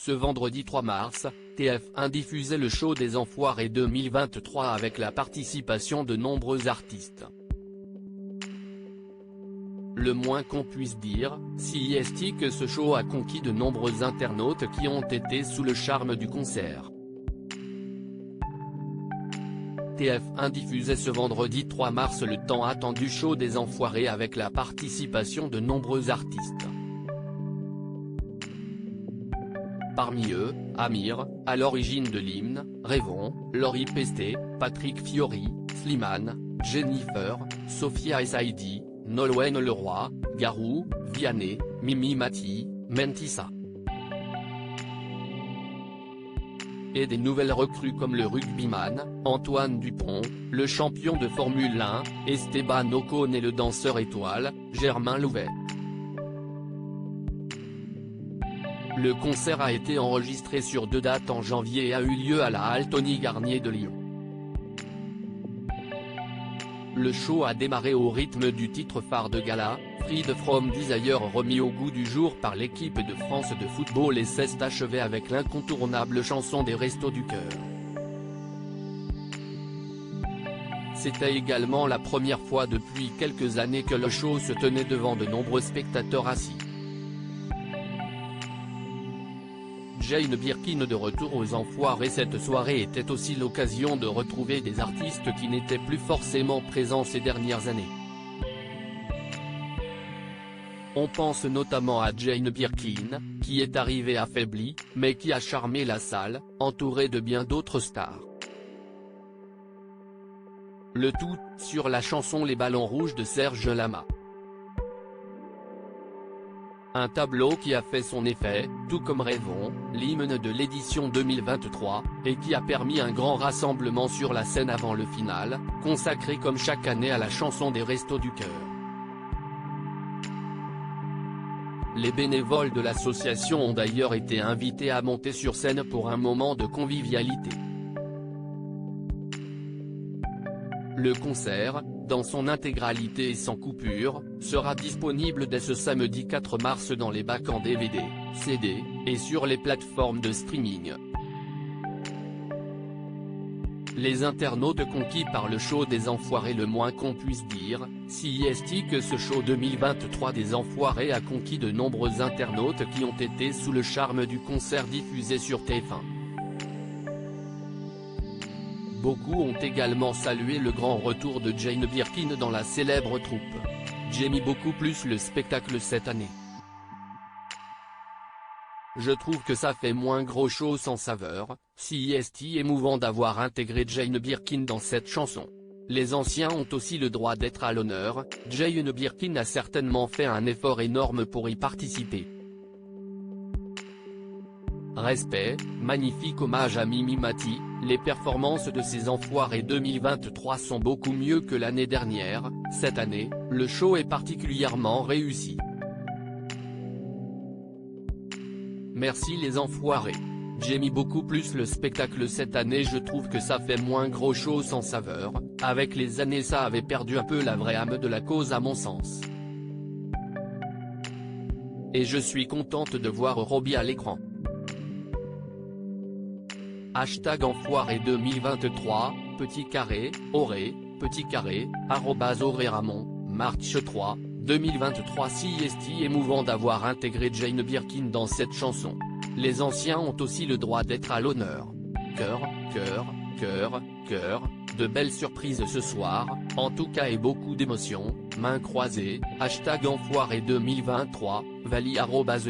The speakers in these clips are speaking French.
Ce vendredi 3 mars, TF1 diffusait le show des Enfoirés 2023 avec la participation de nombreux artistes. Le moins qu'on puisse dire, si est que ce show a conquis de nombreux internautes qui ont été sous le charme du concert. TF1 diffusait ce vendredi 3 mars le tant attendu show des Enfoirés avec la participation de nombreux artistes. Parmi eux, Amir, à l'origine de l'hymne, Rêvons, Laurie Pesté, Patrick Fiori, Slimane, Jennifer, Sophia et Saïdi, Nolwenn Leroy, Garou, Vianney, Mimi Mati, Mentissa. Et des nouvelles recrues comme le rugbyman, Antoine Dupont, le champion de Formule 1, Esteban Ocon et le danseur étoile, Germain Louvet. Le concert a été enregistré sur 2 dates en janvier et a eu lieu à la Halle Tony Garnier de Lyon. Le show a démarré au rythme du titre phare de gala, Freed from Desire, remis au goût du jour par l'équipe de France de football, et s'est achevé avec l'incontournable chanson des Restos du Cœur. C'était également la première fois depuis quelques années que le show se tenait devant de nombreux spectateurs assis. Jane Birkin de retour aux Enfoirés. Cette soirée était aussi l'occasion de retrouver des artistes qui n'étaient plus forcément présents ces dernières années. On pense notamment à Jane Birkin, qui est arrivée affaiblie, mais qui a charmé la salle, entourée de bien d'autres stars. Le tout, sur la chanson Les Ballons Rouges de Serge Lama. Un tableau qui a fait son effet, tout comme Rêvons, l'hymne de l'édition 2023, et qui a permis un grand rassemblement sur la scène avant le final, consacré comme chaque année à la chanson des Restos du Cœur. Les bénévoles de l'association ont d'ailleurs été invités à monter sur scène pour un moment de convivialité. Le concert, dans son intégralité et sans coupure, sera disponible dès ce samedi 4 mars dans les bacs en DVD, CD, et sur les plateformes de streaming. Les internautes conquis par le show des Enfoirés. Le moins qu'on puisse dire, si est que ce show 2023 des Enfoirés a conquis de nombreux internautes qui ont été sous le charme du concert diffusé sur TF1. Beaucoup ont également salué le grand retour de Jane Birkin dans la célèbre troupe. J'aime beaucoup plus le spectacle cette année. Je trouve que ça fait moins gros show sans saveur, si est émouvant d'avoir intégré Jane Birkin dans cette chanson. Les anciens ont aussi le droit d'être à l'honneur, Jane Birkin a certainement fait un effort énorme pour y participer. Respect, magnifique hommage à Mimi Mati, les performances de ces Enfoirés 2023 sont beaucoup mieux que l'année dernière. Cette année, le show est particulièrement réussi. Merci les Enfoirés. J'aime beaucoup plus le spectacle cette année. Je trouve que ça fait moins gros show sans saveur, avec les années ça avait perdu un peu la vraie âme de la cause à mon sens. Et je suis contente de voir Robbie à l'écran. #Enfoirés 2023, petit carré, Auré, petit carré, @AuréRamon, March 3, 2023. Si est émouvant d'avoir intégré Jane Birkin dans cette chanson. Les anciens ont aussi le droit d'être à l'honneur. Cœur, cœur, cœur, cœur, de belles surprises ce soir, en tout cas, et beaucoup d'émotions, mains croisées, #Enfoirés 2023, Vali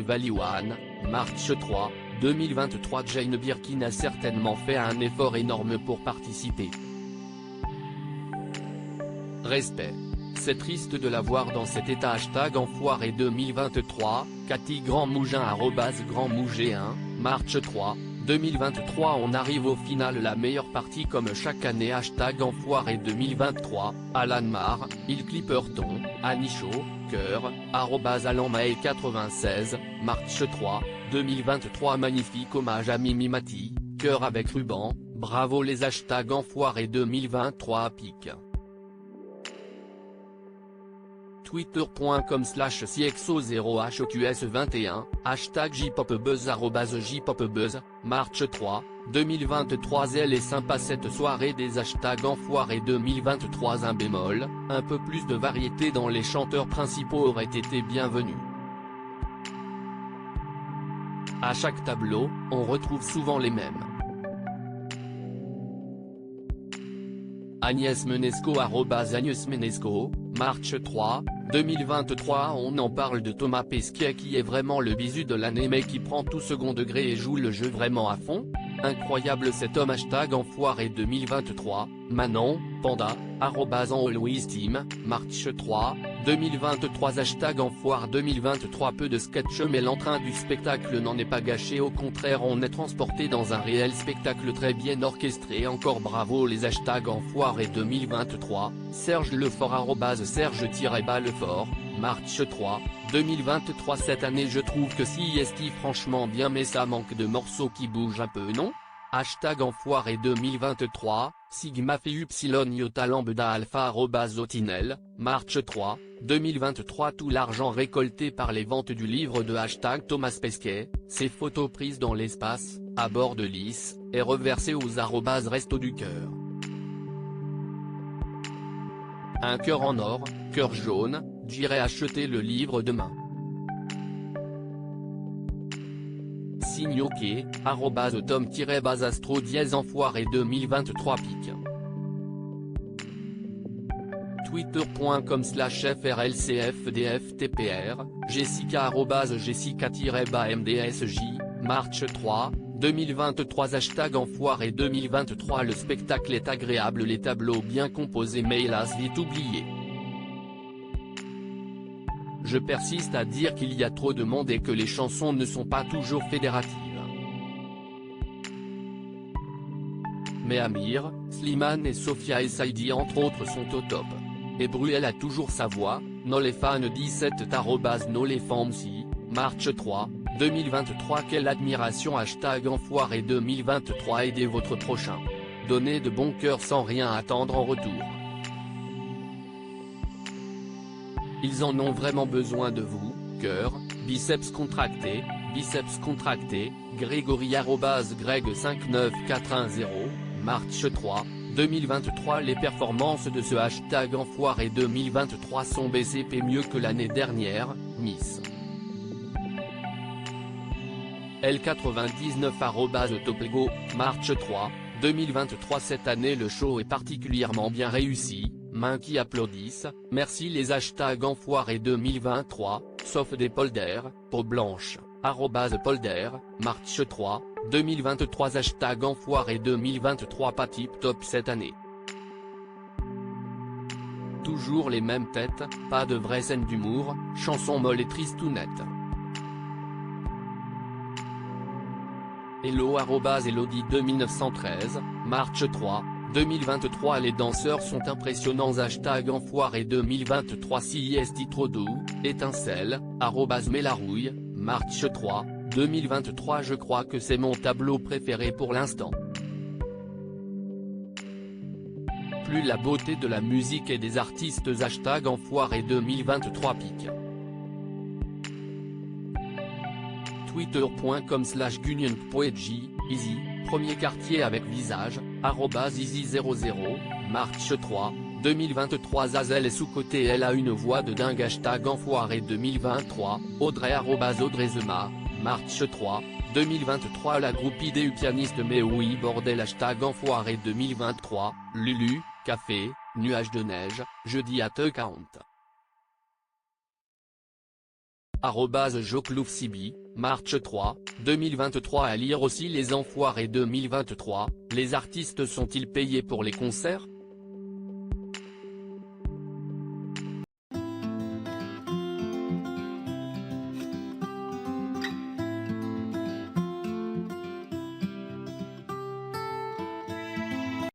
@Valiwan, March 3, 2023. Jane Birkin a certainement fait un effort énorme pour participer. Respect. C'est triste de la voir dans cet état. #Enfoirés 2023, Cathy Grandmougin @GrandMouget1, March 3, 2023. On arrive au final, la meilleure partie comme chaque année. #Enfoirés 2023, Alan Mar, Il Clipperton, Anicho, Cœur, @AlanMae96, March 3, 2023. Magnifique hommage à Mimi Mati, Cœur avec ruban, bravo les #Enfoirés 2023 à pic. twitter.com/cxo0hqs21, hashtag jpopbuzz @jpopbuzz, March 3, 2023. Elle est sympa cette soirée des hashtags enfoirés 2023. Un bémol, un peu plus de variété dans les chanteurs principaux aurait été bienvenu. À chaque tableau, on retrouve souvent les mêmes. Agnès Menesco @Agnès Menesco, March 3, 2023. On en parle de Thomas Pesquet qui est vraiment le bisu de l'année mais qui prend tout second degré et joue le jeu vraiment à fond. Incroyable cet homme. Hashtag enfoiré 2023, Manon, Panda, @AlwaysTeam, March 3, 2023. Hashtag enfoire 2023. Peu de sketch mais l'entrain du spectacle n'en est pas gâché, au contraire on est transporté dans un réel spectacle très bien orchestré. Encore bravo les hashtags enfoiré 2023, Serge Lefort @Serge-Lefort, March 3, 2023. Cette année je trouve que CIST franchement bien mais ça manque de morceaux qui bougent un peu, non? Hashtag enfoiré 2023, Sigma Phi Upsilon Iota Lambda Alpha @Zotinel, March 3, 2023. Tout l'argent récolté par les ventes du livre de hashtag Thomas Pesquet, ses photos prises dans l'espace, à bord de l'IS, est reversé aux Restos du Cœur. Un cœur en or, cœur jaune, j'irai acheter le livre demain. Signe OK, @Tom-Astro enfoiré 2023 pic. twitter.com/frlcfdftpr, Jessica @Jessica-MDSJ, March 3, 2023. Hashtag enfoiré 2023. Le spectacle est agréable, les tableaux bien composés mais hélas vite oubliés. Je persiste à dire qu'il y a trop de monde et que les chansons ne sont pas toujours fédératives. Mais Amir, Slimane et Sophia et Saïdi entre autres sont au top. Et Bruel a toujours sa voix, Nolefan17 @Nolefamsi, March 3, 2023. Quelle admiration. Hashtag enfoiré 2023. Aidez votre prochain. Donnez de bon cœur sans rien attendre en retour. Ils en ont vraiment besoin de vous, cœur, biceps contractés, Grégory @Greg59410, March 3, 2023. Les performances de ce hashtag enfoiré 2023 sont BCP mieux que l'année dernière, Miss L99 @Toplego, March 3, 2023. Cette année le show est particulièrement bien réussi, mains qui applaudissent, merci les hashtags enfoiré 2023, sauf des polders, peau blanche, @polder, March 3, 2023. Hashtag enfoiré 2023 pas tip top cette année. Toujours les mêmes têtes, pas de vraie scène d'humour, chansons molles et tristounettes. Hello @Elodie 2913, March 3, 2023. Les danseurs sont impressionnants. Hashtag enfoiré 2023. CIST trop doux, étincelle, @Melarouille, March 3, 2023. Je crois que c'est mon tableau préféré pour l'instant. Plus la beauté de la musique et des artistes. Hashtag enfoiré 2023 pic. twitter.com/gunionpoetgy, Easy, premier quartier avec visage, @Easy00, March 3, 2023. Zazel est sous-côté, elle a une voix de dingue. Hashtag enfoiré 2023, Audrey @AudreyZema, March 3, 2023. La groupie des pianistes mais oui bordel. Hashtag enfoiré 2023, Lulu, Café, Nuage de neige, jeudi à te count. @Jocloufsibi, March 3, 2023. À lire aussi les enfoirés 2023, les artistes sont-ils payés pour les concerts?